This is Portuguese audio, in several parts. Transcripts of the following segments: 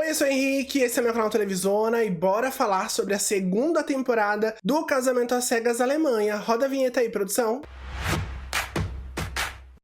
Oi, eu sou o Henrique, esse é meu canal Televisona e bora falar sobre a segunda temporada do Casamento às Cegas Alemanha. Roda a vinheta aí, produção.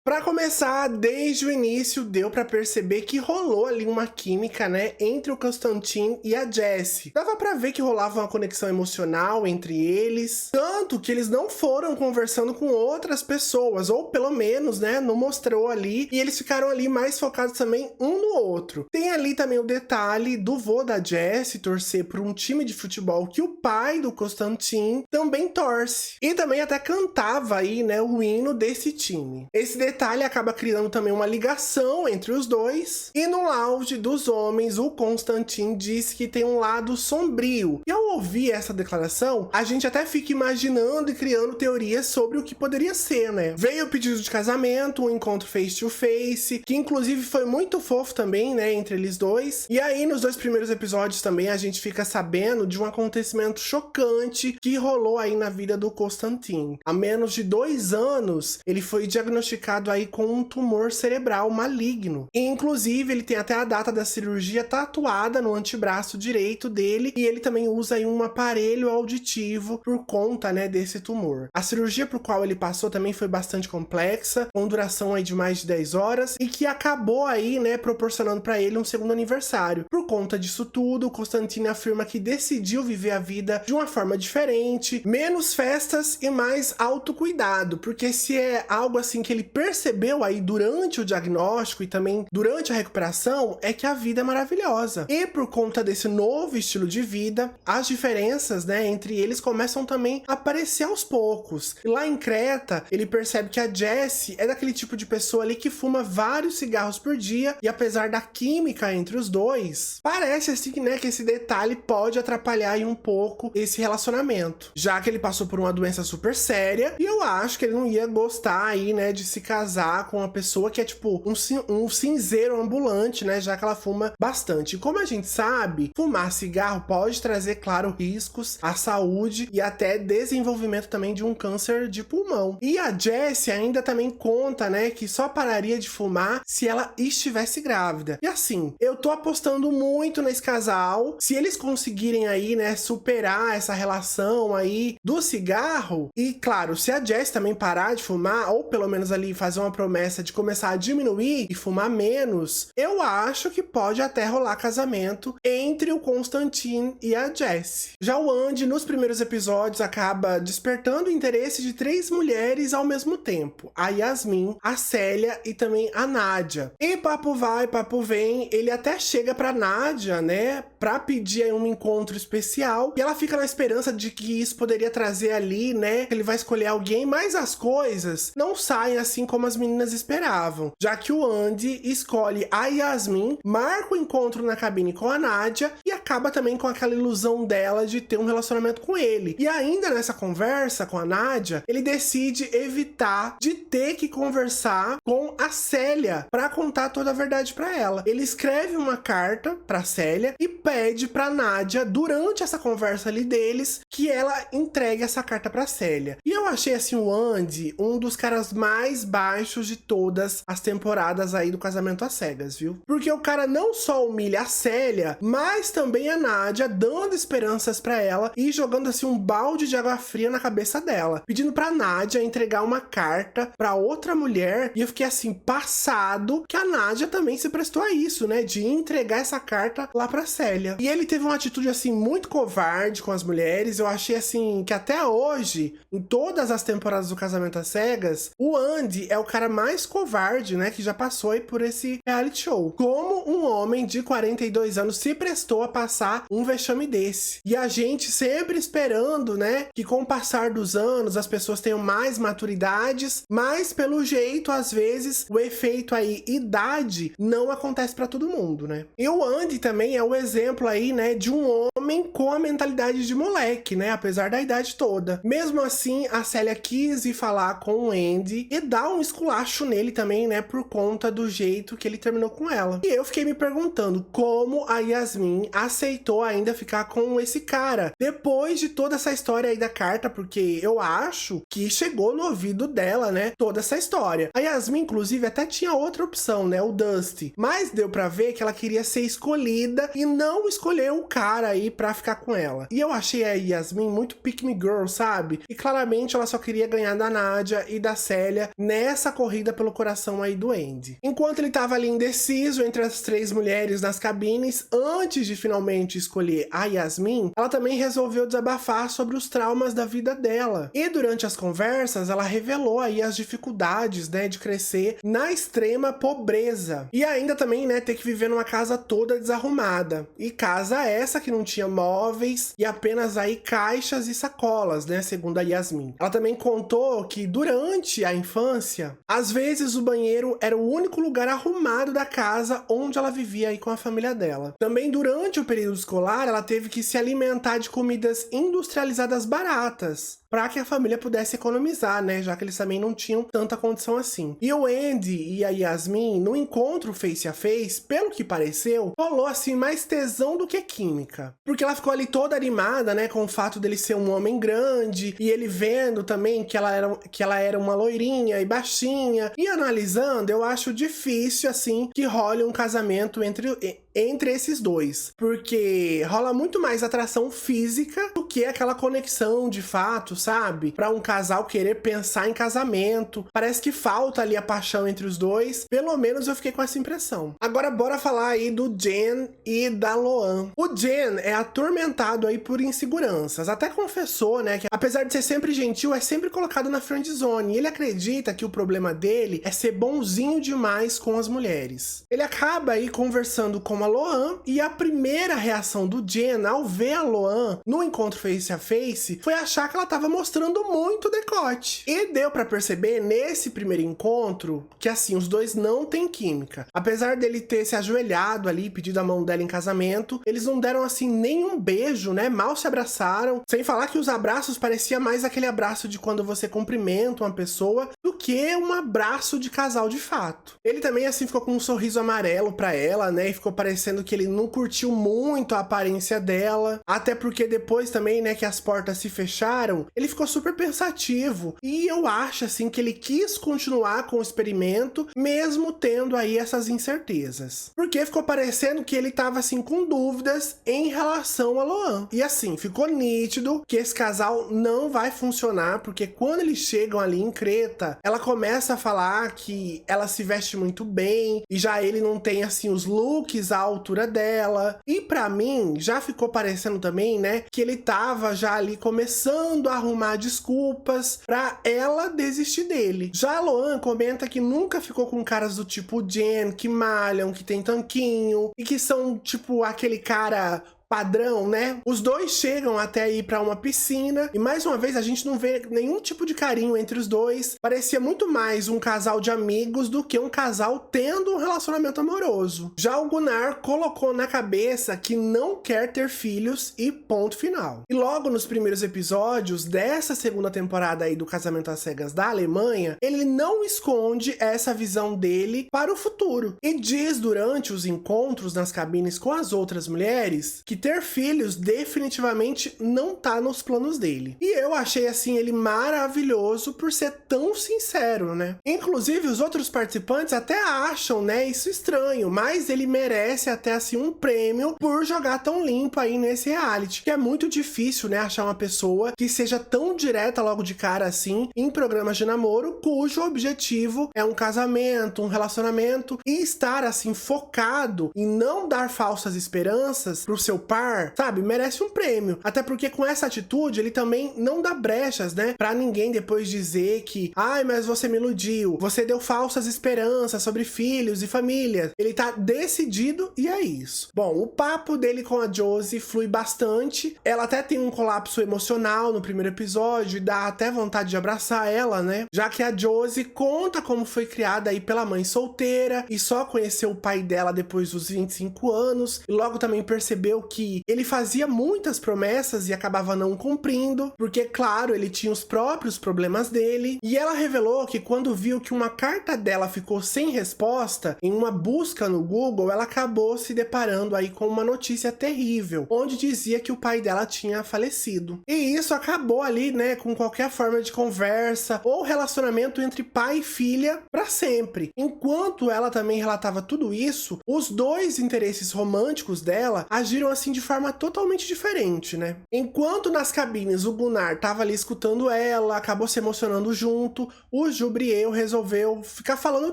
Pra começar, desde o início deu pra perceber que rolou ali uma química, né, entre o Konstantin e a Jessie. Dava pra ver que rolava uma conexão emocional entre eles, tanto que eles não foram conversando com outras pessoas, ou pelo menos, né, não mostrou ali, e eles ficaram ali mais focados também um no outro. Tem ali também o detalhe do vô da Jessie torcer por um time de futebol que o pai do Konstantin também torce, e também até cantava aí, né, o hino desse time. Esse detalhe acaba criando também uma ligação entre os dois, e no auge dos homens, o Konstantin diz que tem um lado sombrio. E ao ouvir essa declaração, a gente até fica imaginando e criando teorias sobre o que poderia ser, né? Veio o pedido de casamento, um encontro face to face, que inclusive foi muito fofo também, né, entre eles dois. E aí nos dois primeiros episódios também a gente fica sabendo de um acontecimento chocante que rolou aí na vida do Konstantin. Há menos de 2 anos, ele foi diagnosticado aí com um tumor cerebral maligno. E, inclusive, ele tem até a data da cirurgia tatuada no antebraço direito dele, e ele também usa aí um aparelho auditivo por conta, né, desse tumor. A cirurgia por qual ele passou também foi bastante complexa, com duração aí de mais de 10 horas, e que acabou aí, né, proporcionando para ele um segundo aniversário. Por conta disso tudo, o Konstantin afirma que decidiu viver a vida de uma forma diferente, menos festas e mais autocuidado, porque se é algo assim que ele percebeu aí durante o diagnóstico e também durante a recuperação, é que a vida é maravilhosa. E por conta desse novo estilo de vida, as diferenças, né, entre eles começam também a aparecer aos poucos. E lá em Creta, ele percebe que a Jessie é daquele tipo de pessoa ali que fuma vários cigarros por dia, e apesar da química entre os dois, parece assim, né, que esse detalhe pode atrapalhar aí um pouco esse relacionamento, já que ele passou por uma doença super séria, e eu acho que ele não ia gostar aí, né, de se casar com uma pessoa que é tipo um cinzeiro ambulante, né, já que ela fuma bastante. E como a gente sabe, fumar cigarro pode trazer, claro, riscos à saúde e até desenvolvimento também de um câncer de pulmão. E a Jessie ainda também conta, né, que só pararia de fumar se ela estivesse grávida. E assim, eu tô apostando muito nesse casal. Se eles conseguirem aí, né, superar essa relação aí do cigarro, e claro, se a Jessie também parar de fumar, ou pelo menos ali fazer uma promessa de começar a diminuir e fumar menos, eu acho que pode até rolar casamento entre o Konstantin e a Jessie. Já o Andy, nos primeiros episódios, acaba despertando o interesse de 3 mulheres ao mesmo tempo: a Yasmin, a Célia e também a Nádia. E papo vai, papo vem, ele até chega pra Nádia, né, pra pedir aí um encontro especial, e ela fica na esperança de que isso poderia trazer ali, né, ele vai escolher alguém, mas as coisas não saem assim como as meninas esperavam, já que o Andy escolhe a Yasmin, marca o encontro na cabine com a Nádia e acaba também com aquela ilusão dela de ter um relacionamento com ele. E ainda nessa conversa com a Nádia, ele decide evitar de ter que conversar com a Célia para contar toda a verdade para ela. Ele escreve uma carta para Célia e pede para Nádia, durante essa conversa ali deles, que ela entregue essa carta para Célia. E eu achei assim o Andy um dos caras mais baixos de todas as temporadas aí do Casamento às Cegas, viu? Porque o cara não só humilha a Célia, mas também a Nádia, dando esperanças pra ela e jogando assim um balde de água fria na cabeça dela, pedindo pra Nádia entregar uma carta pra outra mulher. E eu fiquei assim, passado, que a Nádia também se prestou a isso, né, de entregar essa carta lá pra Célia. E ele teve uma atitude assim muito covarde com as mulheres. Eu achei assim que até hoje, em todas as temporadas do Casamento às Cegas, o Andy é o cara mais covarde, né, que já passou aí por esse reality show. Como um homem de 42 anos se prestou a passar um vexame desse? E a gente sempre esperando, né, que com o passar dos anos as pessoas tenham mais maturidades, mas pelo jeito, às vezes, o efeito aí idade não acontece pra todo mundo, né? E o Andy também é o exemplo aí, né, de um homem homem com a mentalidade de moleque, né? Apesar da idade toda. Mesmo assim, a Célia quis ir falar com o Andy e dar um esculacho nele também, né? Por conta do jeito que ele terminou com ela. E eu fiquei me perguntando como a Yasmin aceitou ainda ficar com esse cara depois de toda essa história aí da carta, porque eu acho que chegou no ouvido dela, né? Toda essa história. A Yasmin, inclusive, até tinha outra opção, né? O Dusty. Mas deu pra ver que ela queria ser escolhida e não escolher o cara aí pra ficar com ela. E eu achei a Yasmin muito pick me girl, sabe? E claramente ela só queria ganhar da Nádia e da Célia nessa corrida pelo coração aí do Andy. Enquanto ele tava ali indeciso entre as 3 mulheres nas cabines, antes de finalmente escolher a Yasmin, ela também resolveu desabafar sobre os traumas da vida dela. E durante as conversas, ela revelou aí as dificuldades, né, de crescer na extrema pobreza. E ainda também, né, ter que viver numa casa toda desarrumada. E casa essa que não tinha móveis e apenas aí caixas e sacolas, né, segundo a Yasmin. Ela também contou que durante a infância, às vezes o banheiro era o único lugar arrumado da casa onde ela vivia aí com a família dela. Também durante o período escolar, ela teve que se alimentar de comidas industrializadas baratas, para que a família pudesse economizar, né? Já que eles também não tinham tanta condição assim. E o Andy e a Yasmin, no encontro face a face, pelo que pareceu, rolou assim mais tesão do que química. Porque ela ficou ali toda animada, né? Com o fato dele ser um homem grande, e ele vendo também que ela era uma loirinha e baixinha. E analisando, eu acho difícil, assim, que role um casamento entre esses dois. Porque rola muito mais atração física do que aquela conexão de fato, sabe? Pra um casal querer pensar em casamento. Parece que falta ali a paixão entre os dois. Pelo menos eu fiquei com essa impressão. Agora bora falar aí do Jen e da Loan. O Jen é atormentado aí por inseguranças. Até confessou, né, que apesar de ser sempre gentil, é sempre colocado na friendzone. E ele acredita que o problema dele é ser bonzinho demais com as mulheres. Ele acaba aí conversando com a Loan, e a primeira reação do Jen ao ver a Loan no encontro face a face foi achar que ela tava mostrando muito decote. E deu pra perceber nesse primeiro encontro que assim, os dois não têm química. Apesar dele ter se ajoelhado ali, pedido a mão dela em casamento, eles não deram assim nenhum beijo, né? Mal se abraçaram. Sem falar que os abraços parecia mais aquele abraço de quando você cumprimenta uma pessoa do que um abraço de casal de fato. Ele também assim ficou com um sorriso amarelo pra ela, né? E ficou parecendo que ele não curtiu muito a aparência dela, até porque depois também, né, que as portas se fecharam, ele ficou super pensativo, e eu acho, assim, que ele quis continuar com o experimento, mesmo tendo aí essas incertezas. Porque ficou parecendo que ele tava, assim, com dúvidas em relação a Loan. E assim, ficou nítido que esse casal não vai funcionar, porque quando eles chegam ali em Creta, ela começa a falar que ela se veste muito bem, e já ele não tem, assim, os looks à altura dela. E pra mim, já ficou parecendo também, né, que ele tava já ali começando a arrumar desculpas pra ela desistir dele. Já a Loan comenta que nunca ficou com caras do tipo Jen, que malham, que tem tanquinho, e que são, tipo, aquele cara padrão, né? Os dois chegam até ir pra uma piscina e mais uma vez a gente não vê nenhum tipo de carinho entre os dois. Parecia muito mais um casal de amigos do que um casal tendo um relacionamento amoroso. Já o Gunnar colocou na cabeça que não quer ter filhos e ponto final. E logo nos primeiros episódios dessa segunda temporada aí do Casamento às Cegas da Alemanha, ele não esconde essa visão dele para o futuro e diz durante os encontros nas cabines com as outras mulheres que ter filhos definitivamente não tá nos planos dele. E eu achei assim ele maravilhoso por ser tão sincero, né? Inclusive os outros participantes até acham, né, isso estranho, mas ele merece até assim um prêmio por jogar tão limpo aí nesse reality, que é muito difícil, né, achar uma pessoa que seja tão direta logo de cara assim em programas de namoro, cujo objetivo é um casamento, um relacionamento e estar assim focado em não dar falsas esperanças pro seu par, sabe? Merece um prêmio. Até porque com essa atitude ele também não dá brechas, né? Pra ninguém depois dizer que ai, mas você me iludiu, você deu falsas esperanças sobre filhos e família. Ele tá decidido e é isso. Bom, o papo dele com a Josie flui bastante. Ela até tem um colapso emocional no primeiro episódio e dá até vontade de abraçar ela, né? Já que a Josie conta como foi criada aí pela mãe solteira e só conheceu o pai dela depois dos 25 anos e logo também percebeu que ele fazia muitas promessas e acabava não cumprindo, porque, claro, ele tinha os próprios problemas dele. E ela revelou que quando viu que uma carta dela ficou sem resposta, em uma busca no Google, ela acabou se deparando aí com uma notícia terrível, onde dizia que o pai dela tinha falecido. E isso acabou ali, né, com qualquer forma de conversa ou relacionamento entre pai e filha para sempre. Enquanto ela também relatava tudo isso, os dois interesses românticos dela agiram assim de forma totalmente diferente, né? Enquanto nas cabines o Gunnar tava ali escutando ela, acabou se emocionando junto, o Jubriel resolveu ficar falando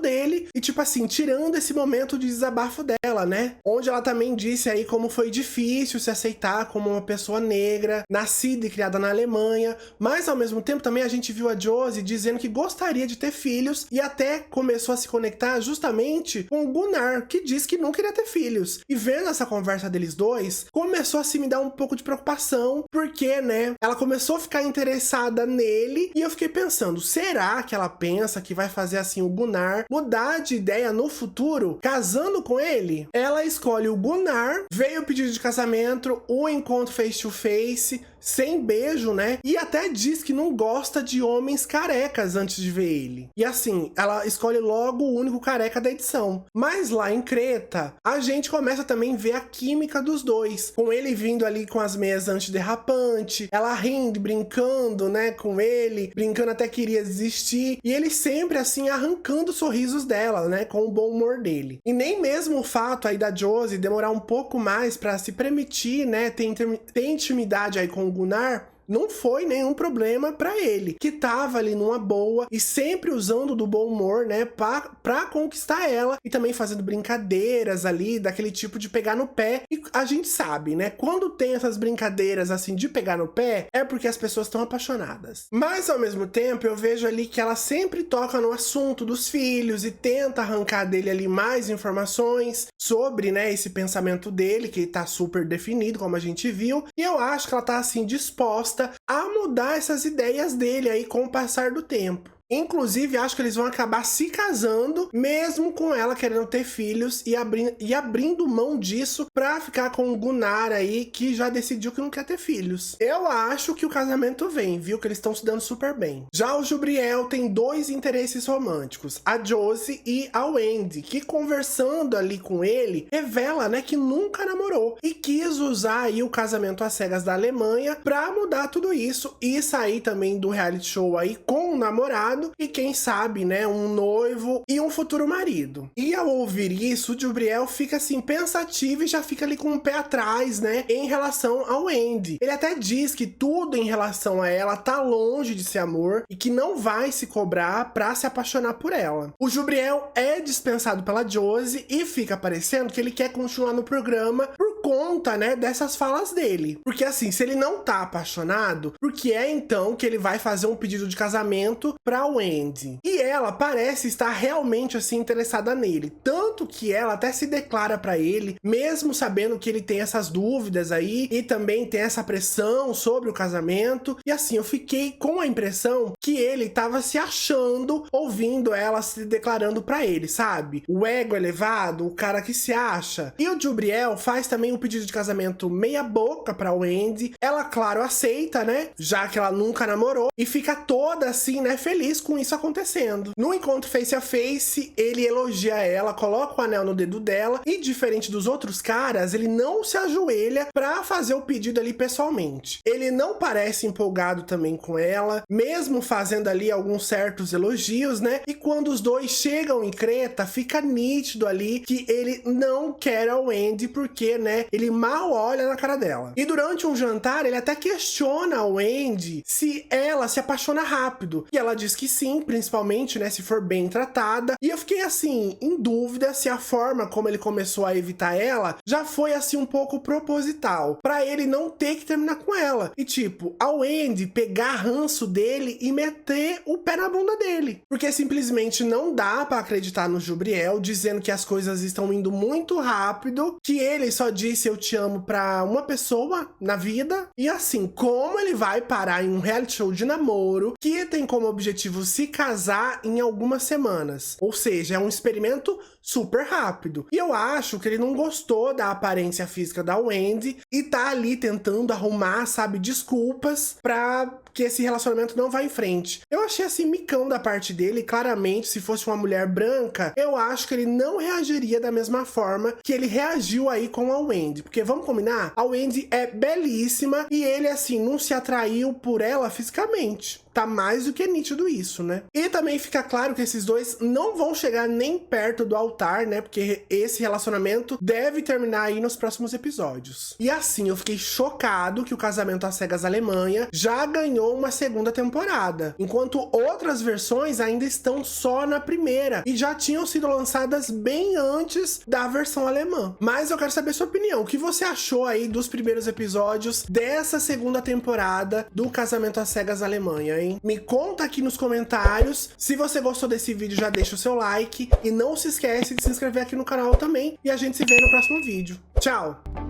dele e, tipo assim, tirando esse momento de desabafo dela, né? Onde ela também disse aí como foi difícil se aceitar como uma pessoa negra, nascida e criada na Alemanha, mas ao mesmo tempo também a gente viu a Josie dizendo que gostaria de ter filhos e até começou a se conectar justamente com o Gunnar, que diz que não queria ter filhos. E vendo essa conversa deles dois, começou a se me dar um pouco de preocupação, porque, né, ela começou a ficar interessada nele e eu fiquei pensando, será que ela pensa que vai fazer assim o Gunnar mudar de ideia no futuro, casando com ele? Ela escolhe o Gunnar, veio o pedido de casamento, o encontro face to face, sem beijo, né? E até diz que não gosta de homens carecas antes de ver ele. E assim, ela escolhe logo o único careca da edição. Mas lá em Creta, a gente começa também a ver a química dos dois. Com ele vindo ali com as meias antiderrapante, ela rindo, brincando, né, com ele, brincando até queria desistir. E ele sempre assim arrancando sorrisos dela, né, com o bom humor dele. E nem mesmo o fato aí da Josie demorar um pouco mais pra se permitir, né, ter intimidade aí com o Gunnar, não foi nenhum problema pra ele, que tava ali numa boa e sempre usando do bom humor, né, pra conquistar ela e também fazendo brincadeiras ali, daquele tipo de pegar no pé. E a gente sabe, né, quando tem essas brincadeiras assim de pegar no pé, é porque as pessoas estão apaixonadas. Mas ao mesmo tempo eu vejo ali que ela sempre toca no assunto dos filhos e tenta arrancar dele ali mais informações sobre, né, esse pensamento dele, que tá super definido, como a gente viu, e eu acho que ela tá assim disposta a mudar essas ideias dele aí com o passar do tempo. Inclusive, acho que eles vão acabar se casando, mesmo com ela querendo ter filhos e abrindo mão disso pra ficar com o Gunnar aí, que já decidiu que não quer ter filhos. Eu acho que o casamento vem, viu? Que eles estão se dando super bem. Já o Jubriel tem dois interesses românticos, a Josie e a Wendy, que conversando ali com ele, revela, né, que nunca namorou e quis usar aí o casamento às cegas da Alemanha pra mudar tudo isso e sair também do reality show aí com o namorado e quem sabe, né, um noivo e um futuro marido. E ao ouvir isso, o Jubriel fica assim pensativo e já fica ali com um pé atrás, né, em relação ao Wendy. Ele até diz que tudo em relação a ela tá longe de ser amor e que não vai se cobrar pra se apaixonar por ela. O Jubriel é dispensado pela Josie e fica parecendo que ele quer continuar no programa por conta, né, dessas falas dele. Porque assim, se ele não tá apaixonado, por que é então que ele vai fazer um pedido de casamento pra Wendy? E ela parece estar realmente assim interessada nele, tanto que ela até se declara pra ele, mesmo sabendo que ele tem essas dúvidas aí e também tem essa pressão sobre o casamento. E assim, eu fiquei com a impressão que ele tava se achando ouvindo ela se declarando pra ele, sabe? O ego elevado, o cara que se acha. E o Jubriel faz também um pedido de casamento meia boca pra Wendy. Ela, claro, aceita, né? Já que ela nunca namorou e fica toda assim, né, feliz com isso acontecendo. No encontro face a face, ele elogia ela, coloca o anel no dedo dela e, diferente dos outros caras, ele não se ajoelha pra fazer o pedido ali pessoalmente. Ele não parece empolgado também com ela, mesmo fazendo ali alguns certos elogios, né? E quando os dois chegam em Creta, fica nítido ali que ele não quer a Wendy porque, né, ele mal olha na cara dela. E durante um jantar, ele até questiona a Wendy se ela se apaixona rápido. E ela diz que sim, principalmente, né, se for bem tratada. E eu fiquei assim, em dúvida se a forma como ele começou a evitar ela já foi assim um pouco proposital, pra ele não ter que terminar com ela. E tipo, a Wendy pegar ranço dele e meter o pé na bunda dele. Porque simplesmente não dá pra acreditar no Jubriel dizendo que as coisas estão indo muito rápido, que ele só disse eu te te amo pra uma pessoa na vida. E assim, como ele vai parar em um reality show de namoro que tem como objetivo se casar em algumas semanas. Ou seja, é um experimento super rápido. E eu acho que ele não gostou da aparência física da Wendy e tá ali tentando arrumar, sabe, desculpas pra que esse relacionamento não vá em frente. Eu achei assim micão da parte dele. Claramente, se fosse uma mulher branca, eu acho que ele não reagiria da mesma forma que ele reagiu aí com a Wendy. Porque vamos combinar? A Wendy é belíssima e ele assim não se atraiu por ela fisicamente. Tá mais do que nítido isso, né? E também fica claro que esses dois não vão chegar nem perto do altar, né? Porque esse relacionamento deve terminar aí nos próximos episódios. E assim, eu fiquei chocado que o Casamento às Cegas Alemanha já ganhou uma segunda temporada, enquanto outras versões ainda estão só na primeira e já tinham sido lançadas bem antes da versão alemã. Mas eu quero saber sua opinião. O que você achou aí dos primeiros episódios dessa segunda temporada do Casamento às Cegas Alemanha, hein? Me conta aqui nos comentários. Se você gostou desse vídeo, já deixa o seu like e não se esquece de se inscrever aqui no canal também. E a gente se vê no próximo vídeo. Tchau!